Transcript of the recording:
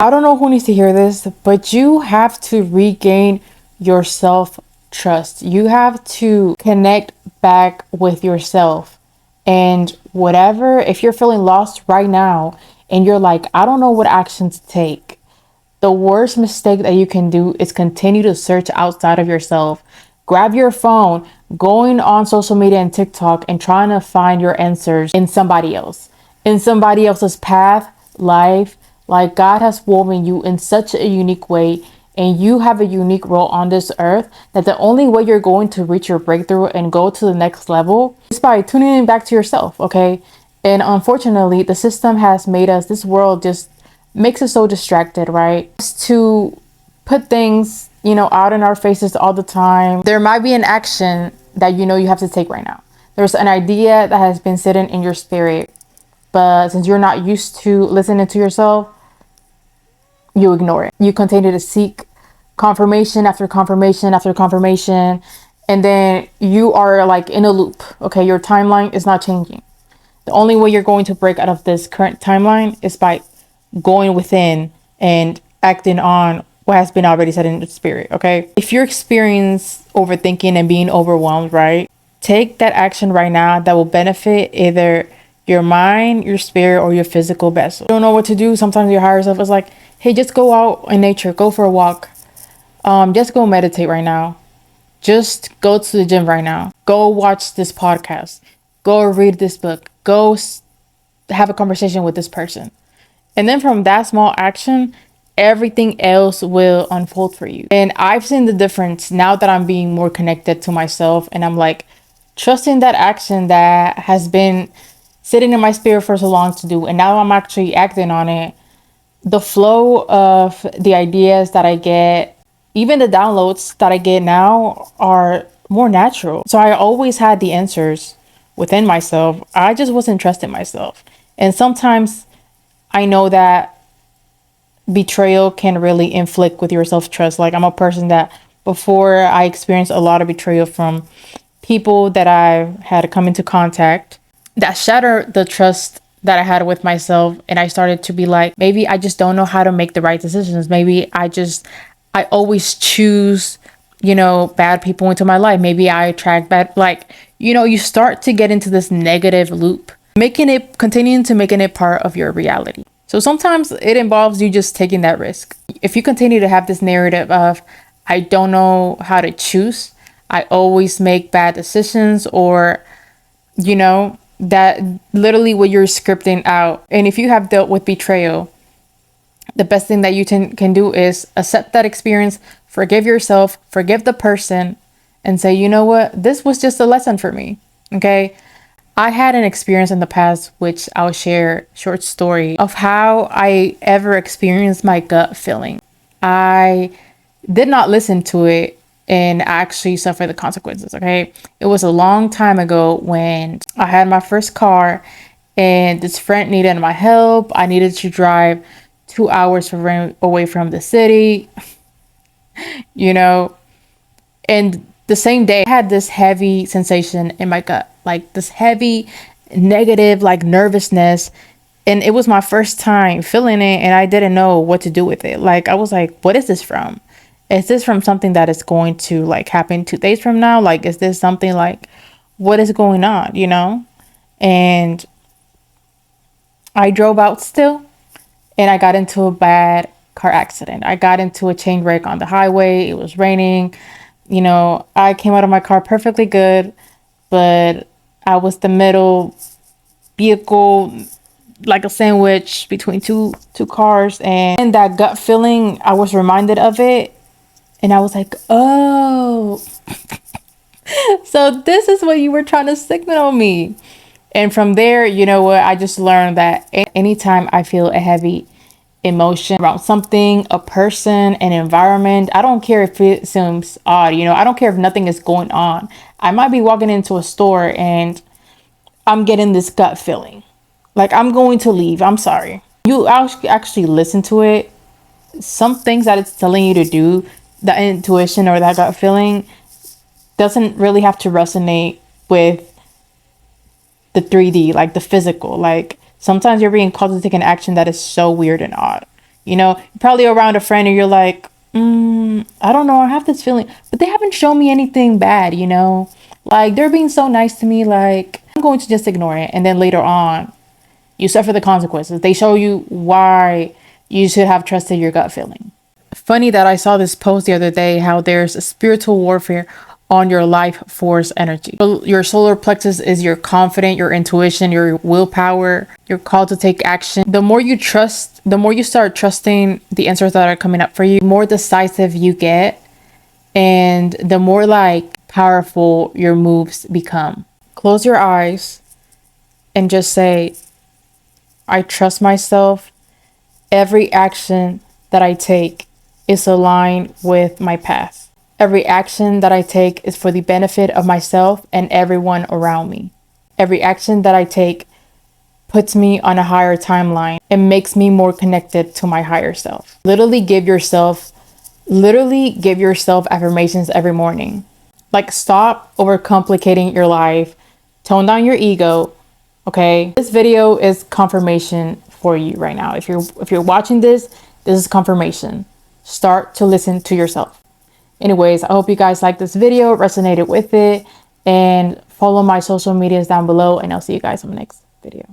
I don't know who needs to hear this, but you have to regain your self trust. You have to connect back with yourself. And whatever, if you're feeling lost right now and you're like, I don't know what action to take, the worst mistake that you can do is continue to search outside of yourself. Grab your phone, going on social media and TikTok and trying to find your answers in somebody else's path, life. Like God has woven you in such a unique way, and you have a unique role on this earth that the only way you're going to reach your breakthrough and go to the next level is by tuning in back to yourself, okay? And unfortunately, the system has made us, this world just makes us so distracted, right? To put things, out in our faces all the time. There might be an action that you have to take right now. There's an idea that has been sitting in your spirit, but since you're not used to listening to yourself, you ignore it. You continue to seek confirmation after confirmation after confirmation, and then you are like in a loop. Okay, your timeline is not changing. The only way you're going to break out of this current timeline is by going within and acting on what has been already said in the spirit. Okay, if you're experiencing overthinking and being overwhelmed, right, take that action right now that will benefit either your mind, your spirit, or your physical vessel. You don't know what to do. Sometimes your higher self is like, hey, just go out in nature, go for a walk, just go meditate right now, just go to the gym right now, go watch this podcast, go read this book, go have a conversation with this person. And then from that small action, everything else will unfold for you. And I've seen the difference now that I'm being more connected to myself, and I'm like trusting that action that has been sitting in my spirit for so long to do, and now I'm actually acting on it. The flow of the ideas that I get, even the downloads that I get now, are more natural. So I always had the answers within myself. I just wasn't trusting myself. And sometimes I know that betrayal can really inflict with your self-trust. Like, I'm a person that before I experienced a lot of betrayal from people that I had come into contact that shattered the trust that I had with myself. And I started to be like, maybe I just don't know how to make the right decisions. Maybe I always choose, bad people into my life. Maybe I attract bad, like, you start to get into this negative loop, continuing to making it part of your reality. So sometimes it involves you just taking that risk. If you continue to have this narrative of, I don't know how to choose, I always make bad decisions, or, that literally what you're scripting out. And if you have dealt with betrayal, the best thing that you can do is accept that experience, forgive yourself, forgive the person, and say, you know what, this was just a lesson for me. Okay. I had an experience in the past, which I'll share a short story of how I ever experienced my gut feeling. I did not listen to it and actually suffer the consequences. Okay. It was a long time ago when I had my first car and this friend needed my help. I needed to drive 2 hours away from the city, and the same day I had this heavy sensation in my gut, like this heavy negative, like nervousness. And it was my first time feeling it, and I didn't know what to do with it. Like, I was like, what is this from? Is this from something that is going to like happen 2 days from now? Like, is this something like, what is going on, And I drove out still, and I got into a bad car accident. I got into a chain wreck on the highway. It was raining. I came out of my car perfectly good, but I was the middle vehicle, like a sandwich between two cars. And in that gut feeling, I was reminded of it, and I was like, oh, so this is what you were trying to signal me. And from there, I just learned that anytime I feel a heavy emotion around something, a person, an environment, I don't care if it seems odd, I don't care if nothing is going on. I might be walking into a store and I'm getting this gut feeling like I'm going to leave. I'm sorry. You actually listen to it. Some things that it's telling you to do, that intuition or that gut feeling, doesn't really have to resonate with the 3D, like the physical. Like, sometimes you're being called to take an action that is so weird and odd. You know, you're probably around a friend and you're like, I don't know, I have this feeling, but they haven't shown me anything bad, you know? Like, they're being so nice to me, like, I'm going to just ignore it. And then later on, you suffer the consequences. They show you why you should have trusted your gut feeling. Funny that I saw this post the other day, how there's a spiritual warfare on your life force energy. So your solar plexus is your confidence, your intuition, your willpower. You're called to take action. The more you trust, the more you start trusting the answers that are coming up for you, the more decisive you get, and the more like powerful your moves become. Close your eyes and just say, I trust myself. Every action that I take is aligned with my path. Every action that I take is for the benefit of myself and everyone around me. Every action that I take puts me on a higher timeline and makes me more connected to my higher self. Literally give yourself affirmations every morning. Like, stop overcomplicating your life. Tone down your ego. Okay? This video is confirmation for you right now. If you're watching this, this is confirmation. Start to listen to yourself. Anyways, I hope you guys liked this video, resonated with it, and follow my social medias down below, and I'll see you guys on the next video.